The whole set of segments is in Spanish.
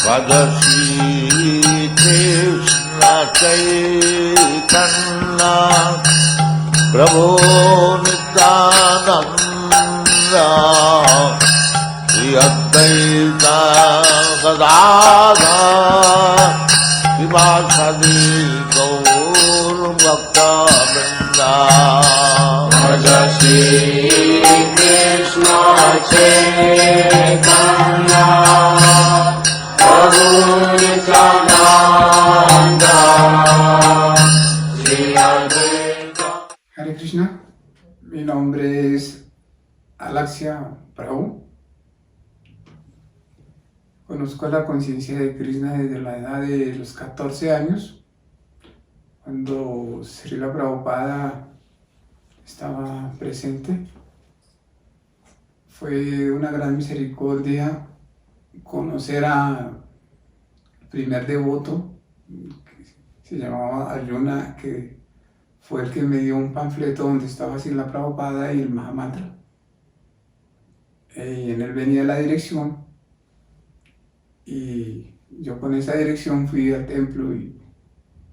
Radha Krishna Chaitanya Prabhu Nityananda Shri Advaita Gadadhar Srivasadi Gaur Bhakta Vrinda Radha Krishna Chaitanya Prabhu Nityananda Shri Advaita. Hare Krishna, mi nombre es Alaxia Prabhu. Conozco la conciencia de Krishna desde la edad de los 14 años, cuando Srila Prabhupada estaba presente. Fue una gran misericordia conocer al primer devoto, que se llamaba Arjuna, que fue el que me dio un panfleto donde estaba Srila Prabhupada y el Mahamantra. Y en él venía la dirección, y yo con esa dirección fui al templo y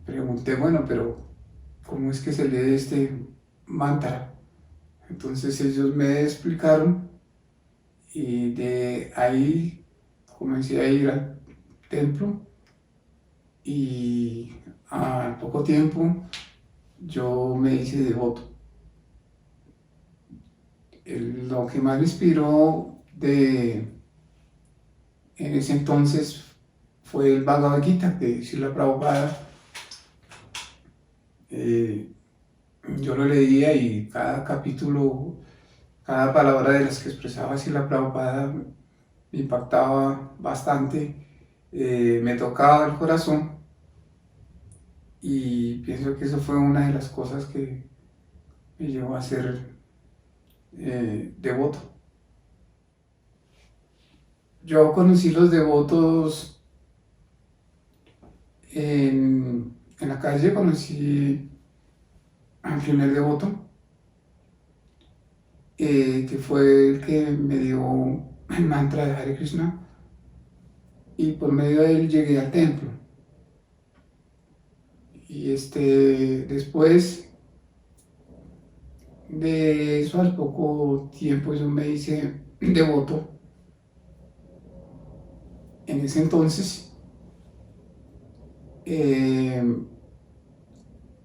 pregunté, bueno, pero ¿cómo es que se lee este mantra? Entonces ellos me explicaron y de ahí comencé a ir al templo, y al poco tiempo yo me hice devoto. Lo que más me inspiró en ese entonces fue el Bhagavad Gita de Srila Prabhupada. Yo lo leía y cada capítulo, cada palabra de las que expresaba Srila Prabhupada me impactaba bastante, me tocaba el corazón, y pienso que eso fue una de las cosas que me llevó a ser devoto. Yo conocí los devotos en la calle. Conocí al primer devoto, que fue el que me dio el mantra de Hare Krishna, y por medio de él llegué al templo. Y después de eso, al poco tiempo, yo me hice devoto. En ese entonces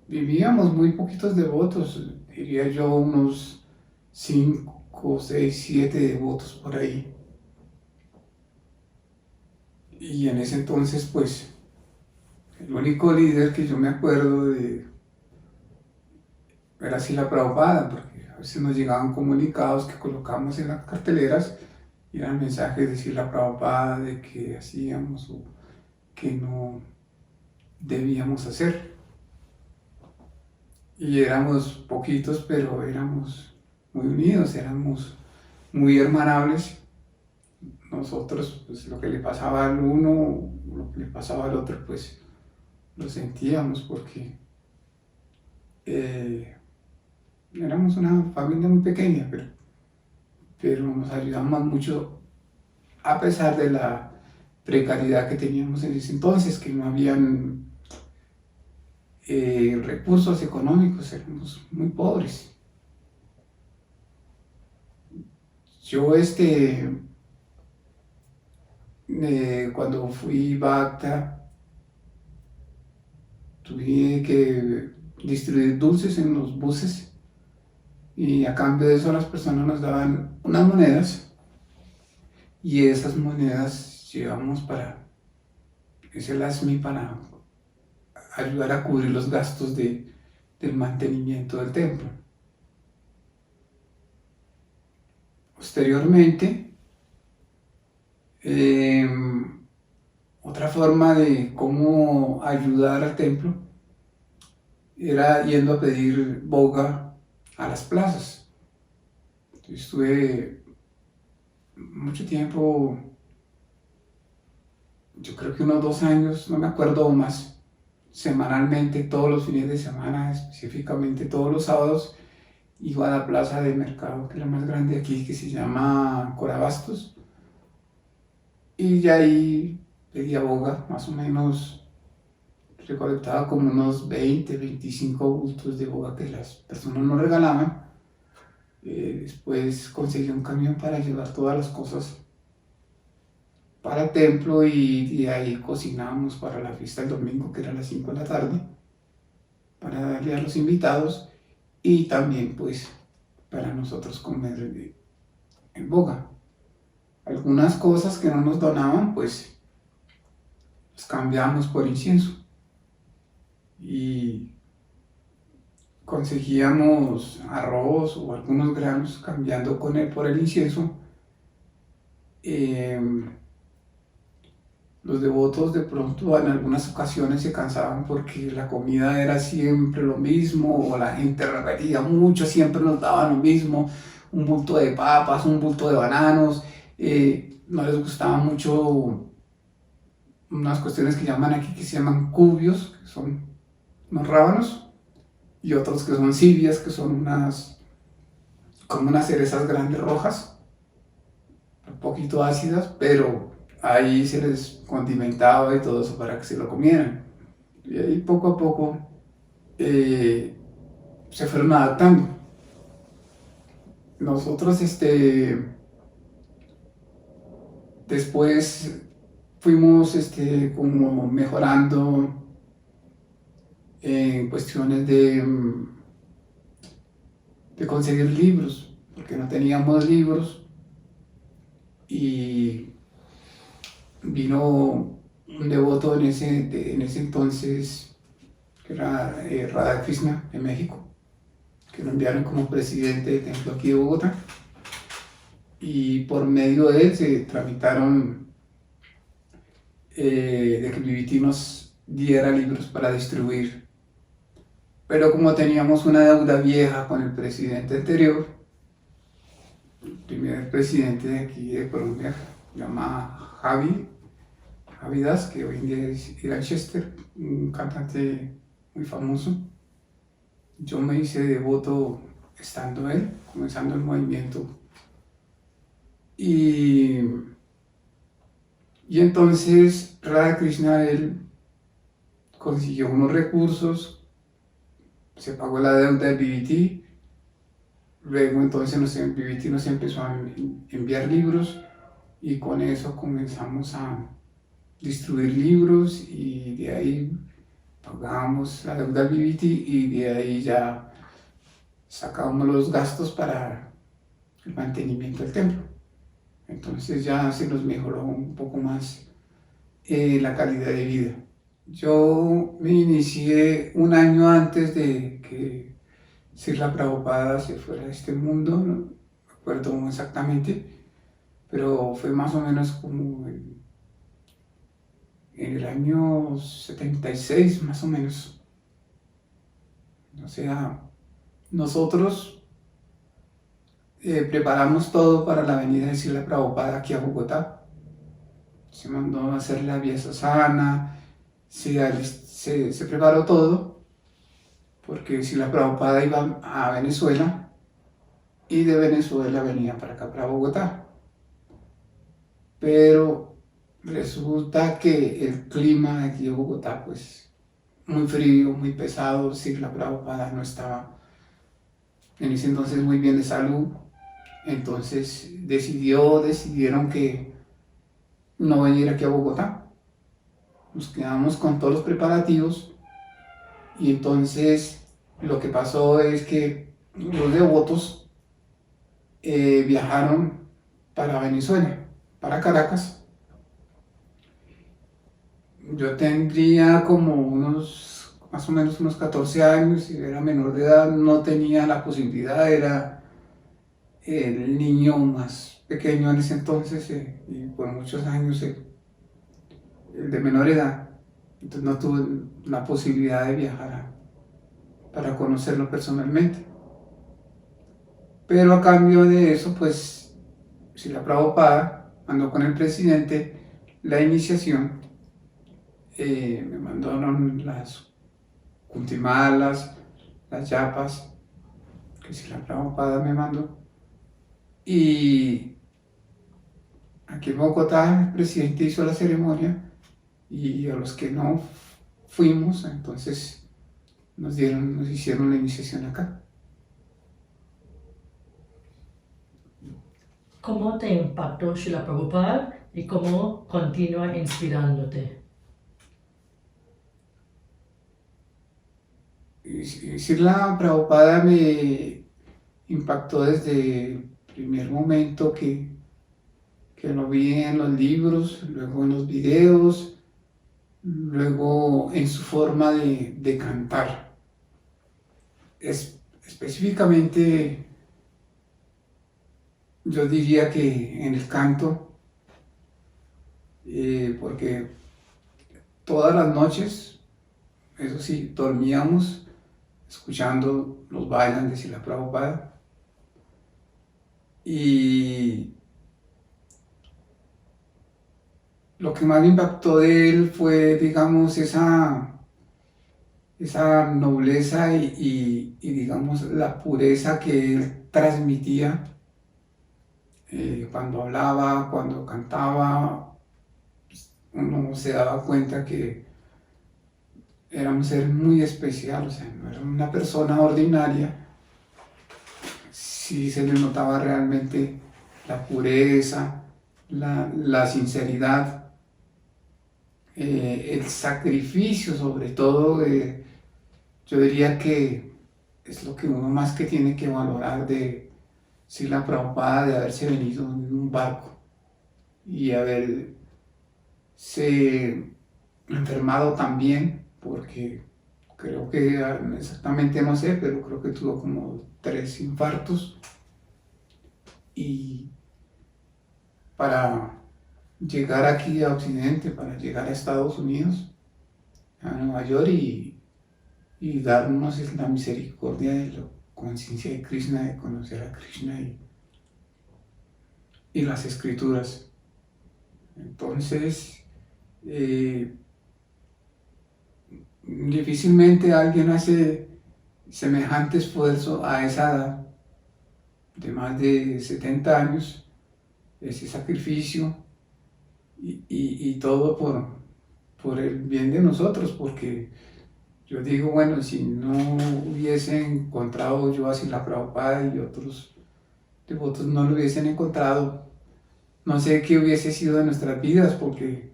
vivíamos muy poquitos devotos, diría yo unos 5, 6, 7 devotos por ahí. Y en ese entonces, pues, el único líder que yo me acuerdo de era Srila Prabhupada, porque a veces nos llegaban comunicados que colocamos en las carteleras y eran mensajes de Srila Prabhupada de que hacíamos o que no debíamos hacer. Y éramos poquitos, pero éramos muy unidos, éramos muy hermanables. Nosotros, pues, lo que le pasaba al uno, lo que le pasaba al otro, pues lo sentíamos, porque éramos una familia muy pequeña, pero nos ayudamos mucho, a pesar de la precariedad que teníamos en ese entonces, que no habían recursos económicos, éramos muy pobres. Yo cuando fui Bhakta, tuve que distribuir dulces en los buses, y a cambio de eso las personas nos daban unas monedas, y esas monedas llevamos para ese LASMI, para ayudar a cubrir los gastos del mantenimiento del templo. Posteriormente, otra forma de cómo ayudar al templo era yendo a pedir boga a las plazas. Yo estuve mucho tiempo, yo creo que unos 2 años, no me acuerdo, o más, semanalmente, todos los fines de semana, específicamente todos los sábados, iba a la plaza de mercado, que es la más grande aquí, que se llama Corabastos, y de ahí pedía boga, más o menos recolectaba como unos 20, 25 bultos de boga que las personas nos regalaban. Después conseguí un camión para llevar todas las cosas para el templo y de ahí cocinábamos para la fiesta del domingo, que era a las 5 de la tarde, para darle a los invitados y también pues para nosotros comer en boga. Algunas cosas que no nos donaban pues las cambiamos por incienso y conseguíamos arroz o algunos granos cambiando con él por el incienso. Los devotos de pronto en algunas ocasiones se cansaban porque la comida era siempre lo mismo o la gente repetía mucho, siempre nos daban lo mismo, un bulto de papas, un bulto de bananos. No les gustaban mucho unas cuestiones que llaman aquí, que se llaman cubios, que son unos rábanos, y otros que son cibias, que son como unas cerezas grandes rojas, un poquito ácidas, pero ahí se les condimentaba y todo eso para que se lo comieran. Y ahí poco a poco se fueron adaptando. Nosotros después fuimos como mejorando en cuestiones de conseguir libros, porque no teníamos libros y vino un devoto en ese entonces, que era Radha Krishna de México, que lo enviaron como presidente del templo aquí de Bogotá, y por medio de él se tramitaron de que BBT nos diera libros para distribuir. Pero como teníamos una deuda vieja con el presidente anterior, el primer presidente de aquí de Colombia, se llama Javi Das, que hoy en día es Irán Chester, un cantante muy famoso. Yo me hice devoto estando él, comenzando el movimiento. Y entonces Radha Krishna, él consiguió unos recursos, se pagó la deuda de BBT, luego entonces BBT nos empezó a enviar libros y con eso comenzamos a distribuir libros y de ahí pagábamos la deuda del BBT y de ahí ya sacábamos los gastos para el mantenimiento del templo. Entonces ya se nos mejoró un poco más la calidad de vida. Yo me inicié un año antes de que Srila Prabhupada se fuera de este mundo, no me acuerdo exactamente, pero fue más o menos como en el año 76, más o menos. O sea, nosotros preparamos todo para la venida de Srila Prabhupada aquí a Bogotá. Se mandó a hacer la Vyasasana, se preparó todo, porque Srila Prabhupada iba a Venezuela y de Venezuela venía para acá, para Bogotá. Pero resulta que el clima de aquí de Bogotá, pues, muy frío, muy pesado. Srila Prabhupada no estaba en ese entonces muy bien de salud. Entonces decidieron que no venir aquí a Bogotá. Nos quedamos con todos los preparativos y entonces lo que pasó es que los devotos viajaron para Venezuela, para Caracas. Yo tendría como más o menos unos 14 años, y era menor de edad, no tenía la posibilidad, era el niño más pequeño en ese entonces y por muchos años el de menor edad. Entonces no tuve la posibilidad de viajar para conocerlo personalmente. Pero a cambio de eso, pues, Srila Prabhupada mandó con el presidente la iniciación. Me mandaron las kuntimalas, las yapas, que Srila Prabhupada me mandó. Y aquí en Bogotá el presidente hizo la ceremonia y a los que no fuimos, entonces nos hicieron la iniciación acá. ¿Cómo te impactó Srila Prabhupada y cómo continúa inspirándote? Srila Prabhupada me impactó desde el primer momento que lo vi en los libros, luego en los videos, luego en su forma de cantar. Específicamente, yo diría que en el canto, porque todas las noches, eso sí, dormíamos escuchando los bailes de Srila Prabhupada. Y lo que más me impactó de él fue, digamos, esa nobleza y digamos, la pureza que él transmitía cuando hablaba, cuando cantaba. Uno se daba cuenta que era un ser muy especial, o sea, no era una persona ordinaria. Sí se le notaba realmente la pureza, la sinceridad, el sacrificio sobre todo. Yo diría que es lo que uno más que tiene que valorar de Srila Prabhupada, de haberse venido en un barco y haberse enfermado también, porque creo que exactamente no sé, pero creo que tuvo como 3 infartos, y para llegar aquí a Occidente, para llegar a Estados Unidos, a Nueva York, y darnos la misericordia de la conciencia de Krishna, de conocer a Krishna y las escrituras. Entonces, difícilmente alguien hace semejante esfuerzo a esa edad de más de 70 años, ese sacrificio y todo por el bien de nosotros, porque yo digo, bueno, si no hubiese encontrado yo a Srila Prabhupada y otros devotos no lo hubiesen encontrado, no sé qué hubiese sido de nuestras vidas, porque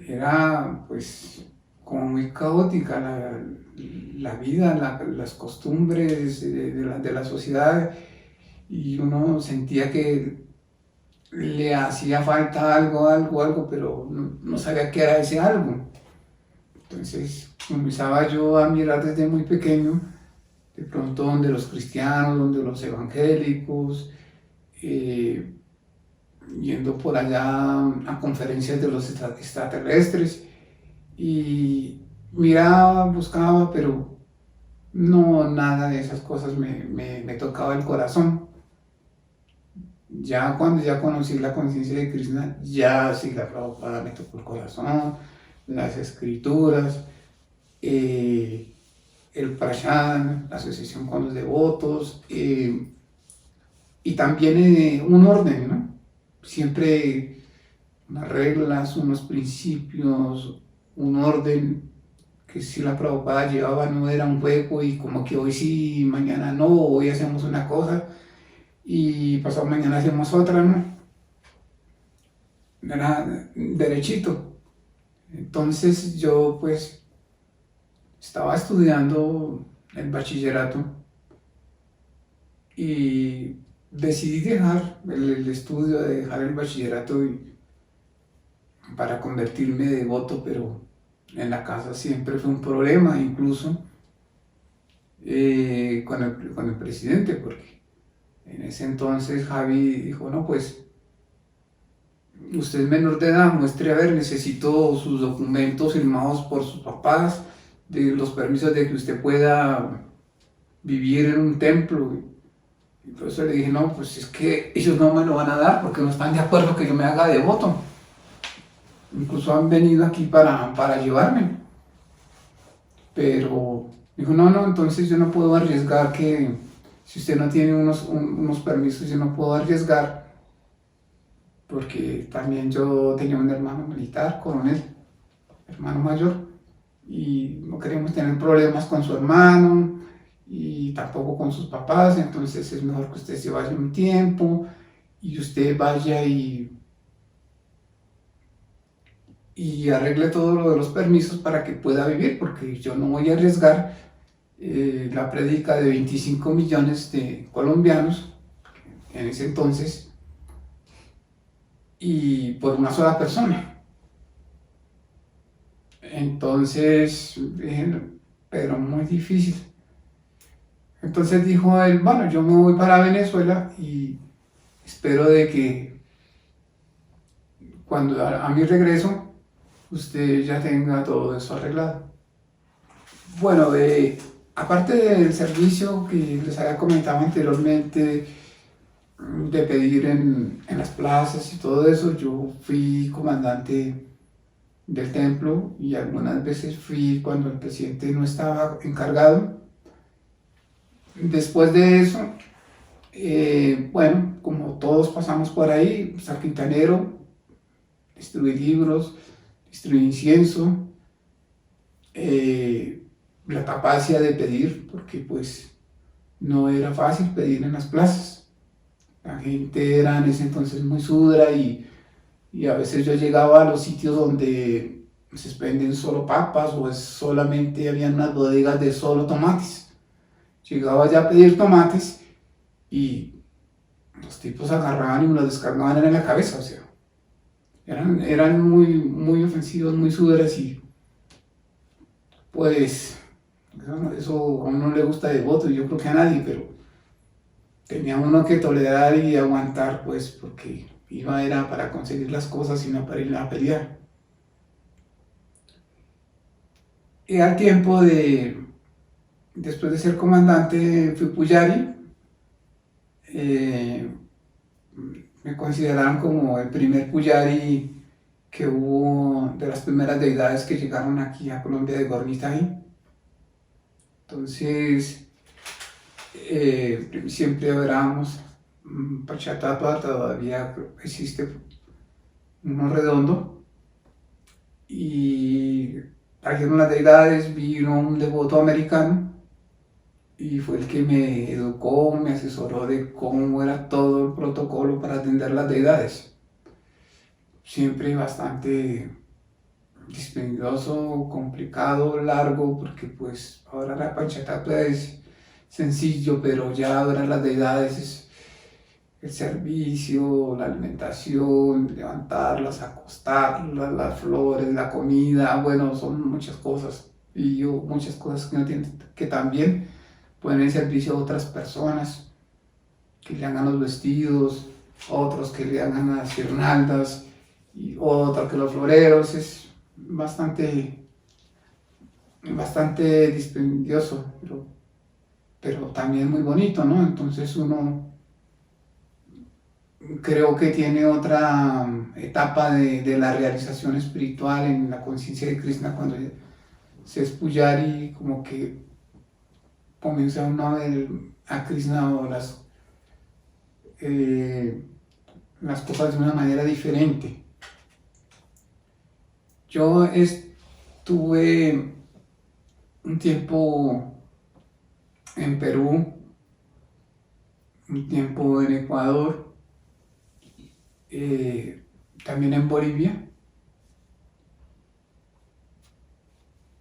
era pues como muy caótica la vida, las costumbres de la sociedad, y uno sentía que le hacía falta algo, pero no sabía qué era ese algo. Entonces comenzaba yo a mirar desde muy pequeño, de pronto donde los cristianos, donde los evangélicos, yendo por allá a conferencias de los extraterrestres, y miraba, buscaba, pero no, nada de esas cosas me tocaba el corazón. Ya cuando ya conocí la conciencia de Krishna, ya sí, la Prabhupada me tocó el corazón, las escrituras, el prashan, la asociación con los devotos, y también un orden, ¿no? Siempre unas reglas, unos principios, un orden que si la Prabhupada llevaba, no era un juego y como que hoy sí, mañana no, hoy hacemos una cosa y pasado mañana hacemos otra, ¿no? Era derechito. Entonces yo pues estaba estudiando el bachillerato y decidí dejar el estudio, de dejar el bachillerato para convertirme de devoto, pero en la casa siempre fue un problema, incluso con el presidente, porque en ese entonces Javi dijo, no, pues usted es menor de edad, muestre a ver, necesito sus documentos firmados por sus papás, de los permisos de que usted pueda vivir en un templo. Entonces le dije, no, pues es que ellos no me lo van a dar porque no están de acuerdo que yo me haga devoto. Incluso han venido aquí para llevarme. Pero dijo, no, entonces yo no puedo arriesgar si usted no tiene unos permisos, yo no puedo arriesgar, porque también yo tenía un hermano militar, coronel, hermano mayor, y no queremos tener problemas con su hermano y tampoco con sus papás, entonces es mejor que usted se vaya un tiempo y usted vaya y arregle todo lo de los permisos para que pueda vivir, porque yo no voy a arriesgar la prédica de 25 millones de colombianos en ese entonces y por una sola persona. Entonces, pero muy difícil. Entonces dijo él, bueno, yo me voy para Venezuela y espero de que cuando a mi regreso usted ya tenga todo eso arreglado. Bueno, aparte del servicio que les había comentado anteriormente, de pedir en las plazas y todo eso, yo fui comandante del templo y algunas veces fui cuando el presidente no estaba encargado. Después de eso, bueno, como todos pasamos por ahí, San Quintanero, distribuí libros, distribuí incienso, la capacidad de pedir, porque pues no era fácil pedir en las plazas. La gente era en ese entonces muy sudra y a veces yo llegaba a los sitios donde se venden solo papas o solamente habían unas bodegas de solo tomates. Llegaba ya a pedir tomates y los tipos agarraban y me los descargaban en la cabeza, o sea, eran muy ofensivos, muy sudras y pues eso a uno no le gusta de voto, yo creo que a nadie, pero tenía uno que tolerar y aguantar, pues, porque era para conseguir las cosas y no para ir a pelear. Y al tiempo después de ser comandante, fui puyari. Me consideraron como el primer puyari que hubo, de las primeras deidades que llegaron aquí a Colombia de Gornitay. Entonces, siempre orábamos. Pachatatua todavía existe uno redondo. Y trajeron las deidades, vino un devoto americano y fue el que me educó, me asesoró de cómo era todo el protocolo para atender las deidades. Siempre bastante dispendioso, complicado, largo, porque pues ahora la Panchatatua es sencillo, pero ya adorar las deidades es el servicio, la alimentación, levantarlas, acostarlas, las flores, la comida, bueno, son muchas cosas. Y muchas cosas que, no tienen, que también ponen en servicio a otras personas, que le hagan los vestidos, otros que le hagan las guirnaldas, y otros que los floreros. Es bastante dispendioso, pero también muy bonito, ¿no? Entonces uno creo que tiene otra etapa de la realización espiritual en la conciencia de Krishna cuando se es puyari, como que comienza uno a ver a Krishna o las cosas de una manera diferente. Yo estuve un tiempo en Perú, un tiempo en Ecuador, también en Bolivia.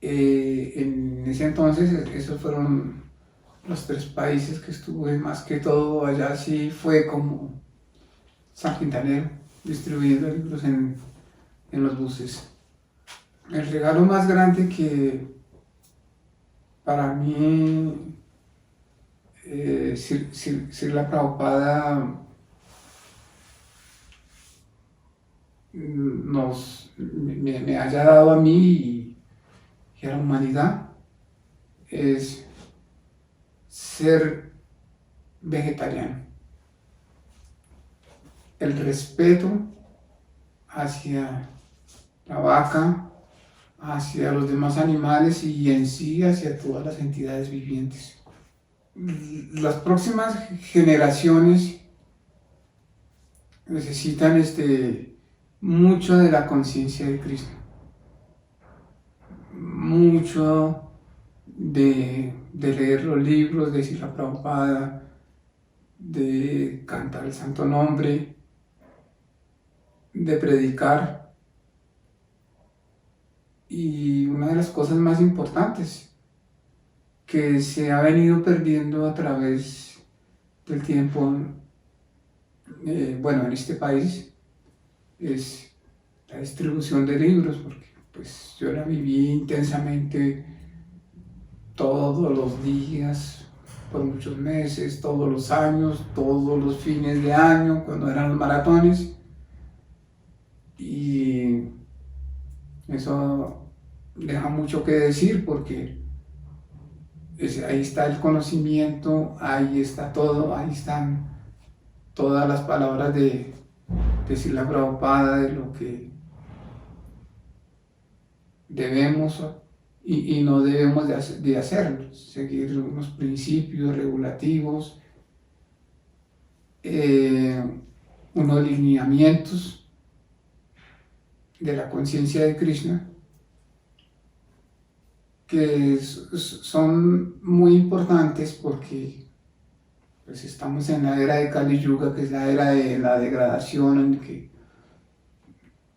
En ese entonces, esos fueron los 3 países que estuve, más que todo allá sí fue como San Quintanero, distribuyendo libros en los buses. El regalo más grande que para mí Srila Prabhupada me haya dado a mí y a la humanidad es ser vegetariano. El respeto hacia la vaca, hacia los demás animales y en sí hacia todas las entidades vivientes. Las próximas generaciones necesitan mucho de la conciencia de Krishna, mucho de leer los libros de Srila Prabhupada, de cantar el santo nombre, de predicar. Y una de las cosas más importantes que se ha venido perdiendo a través del tiempo, en este país, es la distribución de libros, porque pues yo la viví intensamente todos los días, por muchos meses, todos los años, todos los fines de año, cuando eran los maratones, y eso deja mucho que decir, porque ahí está el conocimiento, ahí está todo, ahí están todas las palabras de Srila Prabhupada, de lo que debemos y no debemos de hacer, seguir unos principios regulativos, unos lineamientos de la conciencia de Krishna, que son muy importantes, porque pues estamos en la era de Kali Yuga, que es la era de la degradación, en que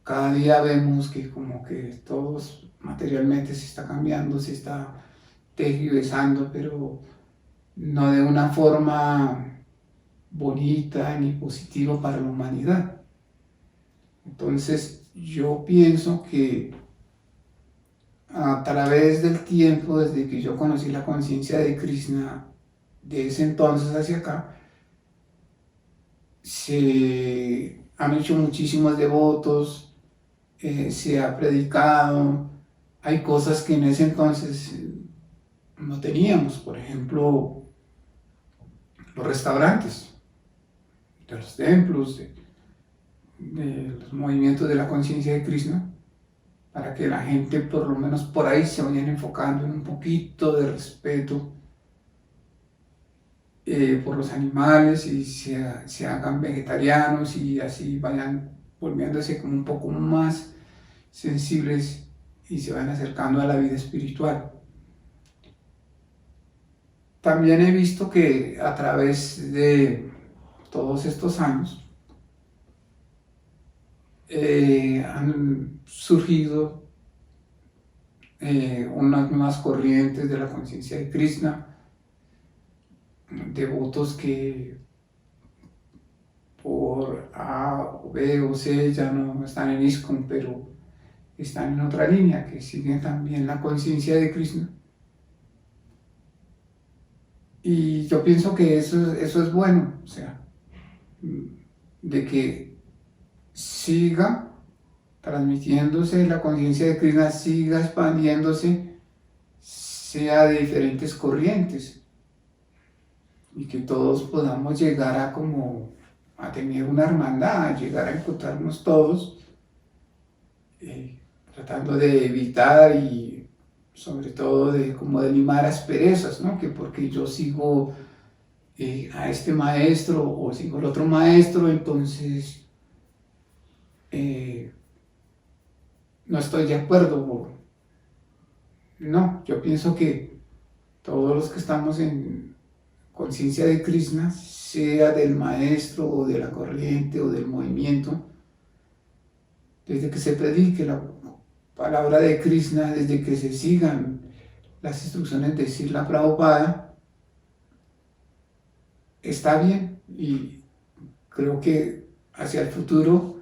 cada día vemos que como que todo materialmente se está cambiando, se está tergiversando, pero no de una forma bonita ni positiva para la humanidad. Entonces yo pienso que a través del tiempo, desde que yo conocí la conciencia de Krishna, de ese entonces hacia acá, se han hecho muchísimos devotos, se ha predicado, hay cosas que en ese entonces no teníamos, por ejemplo, los restaurantes, de los templos, de los movimientos de la conciencia de Krishna, para que la gente por lo menos por ahí se vayan enfocando en un poquito de respeto por los animales y se hagan vegetarianos y así vayan volviéndose como un poco más sensibles y se van acercando a la vida espiritual. También he visto que a través de todos estos años han surgido unas nuevas corrientes de la conciencia de Krishna, devotos que por A o B o C ya no están en ISKCON, pero están en otra línea, que siguen también la conciencia de Krishna. Y yo pienso que eso es bueno, o sea, de que siga transmitiéndose la conciencia de Krishna, siga expandiéndose, sea de diferentes corrientes, y que todos podamos llegar a tener una hermandad, a llegar a encontrarnos todos, tratando de evitar y sobre todo de limar asperezas, ¿no? Que porque yo sigo a este maestro o sigo al otro maestro, entonces no estoy de acuerdo. No, yo pienso que todos los que estamos en conciencia de Krishna, sea del maestro o de la corriente o del movimiento, desde que se predique la palabra de Krishna, desde que se sigan las instrucciones de Srila Prabhupada, está bien, y creo que hacia el futuro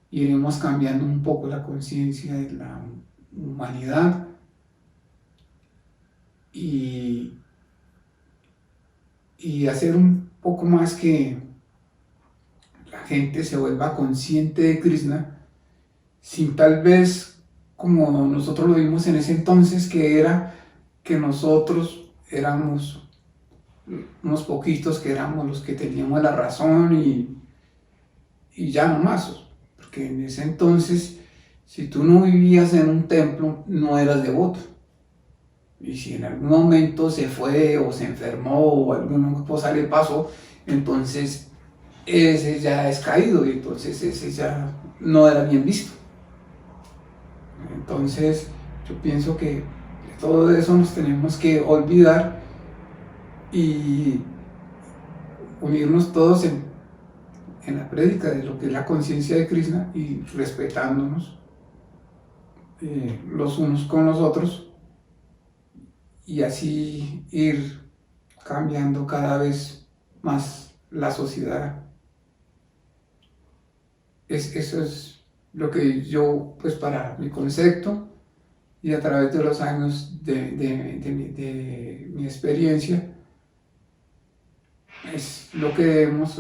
iremos cambiando un poco la conciencia de la humanidad y hacer un poco más que la gente se vuelva consciente de Krishna, sin tal vez como nosotros lo vimos en ese entonces, que era que nosotros éramos unos poquitos, que éramos los que teníamos la razón y ya no más, porque en ese entonces, si tú no vivías en un templo, no eras devoto. Y si en algún momento se fue o se enfermó o alguna cosa le pasó, entonces ese ya es caído y entonces ese ya no era bien visto. Entonces yo pienso que de todo eso nos tenemos que olvidar y unirnos todos en la prédica de lo que es la conciencia de Krishna y respetándonos los unos con los otros y así ir cambiando cada vez más la sociedad. Eso es lo que yo, pues para mi concepto y a través de los años de mi experiencia, es lo que debemos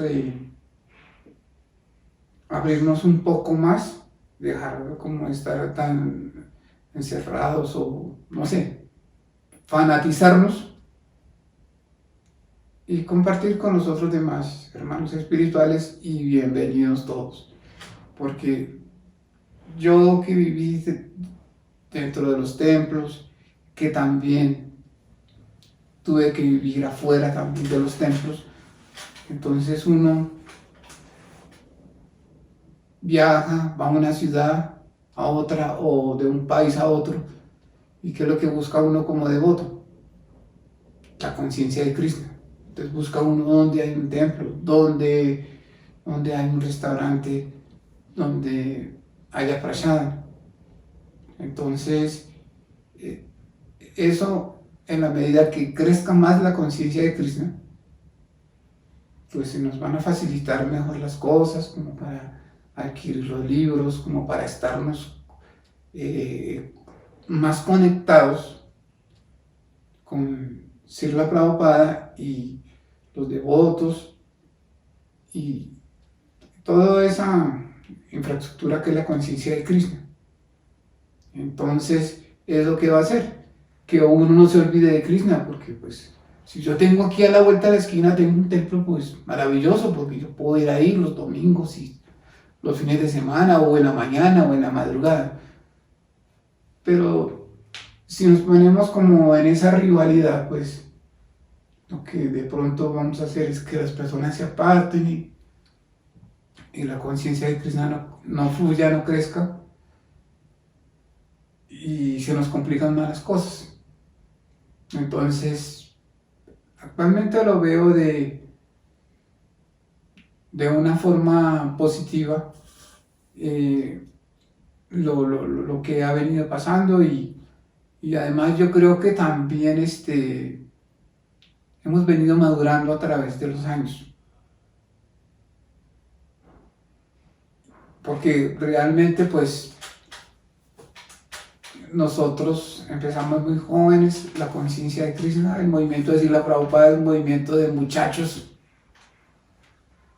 abrirnos un poco más, dejar como estar tan encerrados o no sé, fanatizarnos y compartir con los otros demás hermanos espirituales y bienvenidos todos. Porque yo que viví dentro de los templos, que también tuve que vivir afuera también de los templos, entonces uno viaja, va a una ciudad, a otra o de un país a otro, y ¿qué es lo que busca uno como devoto? La conciencia de Krishna. Entonces busca uno donde hay un templo, donde hay un restaurante, donde haya prasada. Entonces, eso en la medida que crezca más la conciencia de Krishna, pues se nos van a facilitar mejor las cosas, como para adquirir los libros, como para estarnos más conectados con Srila Prabhupada y los devotos y toda esa infraestructura que es la conciencia de Krishna. Entonces, ¿es lo que va a hacer? Que uno no se olvide de Krishna, porque pues si yo tengo aquí a la vuelta de la esquina, tengo un templo pues maravilloso, porque yo puedo ir ahí los domingos y los fines de semana, o en la mañana, o en la madrugada. Pero si nos ponemos como en esa rivalidad, pues lo que de pronto vamos a hacer es que las personas se aparten y la conciencia de Krishna no fluya, no crezca, y se nos complican más las cosas. Entonces, actualmente lo veo de una forma positiva, lo que ha venido pasando y además yo creo que también hemos venido madurando a través de los años. Porque realmente pues nosotros empezamos muy jóvenes, la conciencia de Krishna, el movimiento de Srila Prabhupada es un movimiento de muchachos.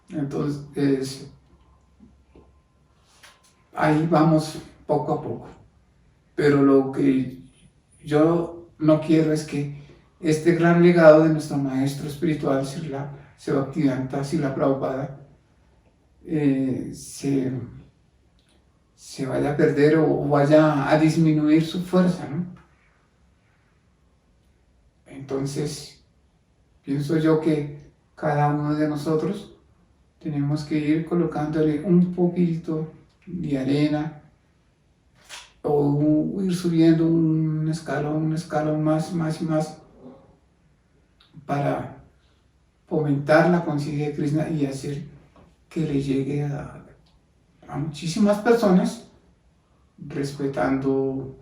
Entonces, ahí vamos poco a poco. Pero lo que yo no quiero es que este gran legado de nuestro maestro espiritual, Srila Bhaktivedanta Srila Prabhupada, se vaya a perder o vaya a disminuir su fuerza, ¿no? Entonces, pienso yo que cada uno de nosotros tenemos que ir colocándole un poquito de arena o ir subiendo un escalón más y más para fomentar la conciencia de Krishna y hacer que le llegue a muchísimas personas, respetando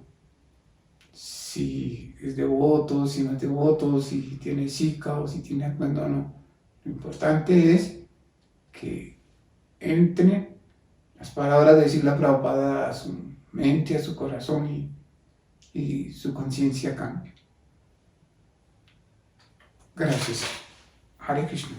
si es devoto, si no es devoto, si tiene sikha o si tiene abandono. Lo importante es que entre las palabras de Srila Prabhupada a su mente, a su corazón y su conciencia cambie. Gracias. Hare Krishna.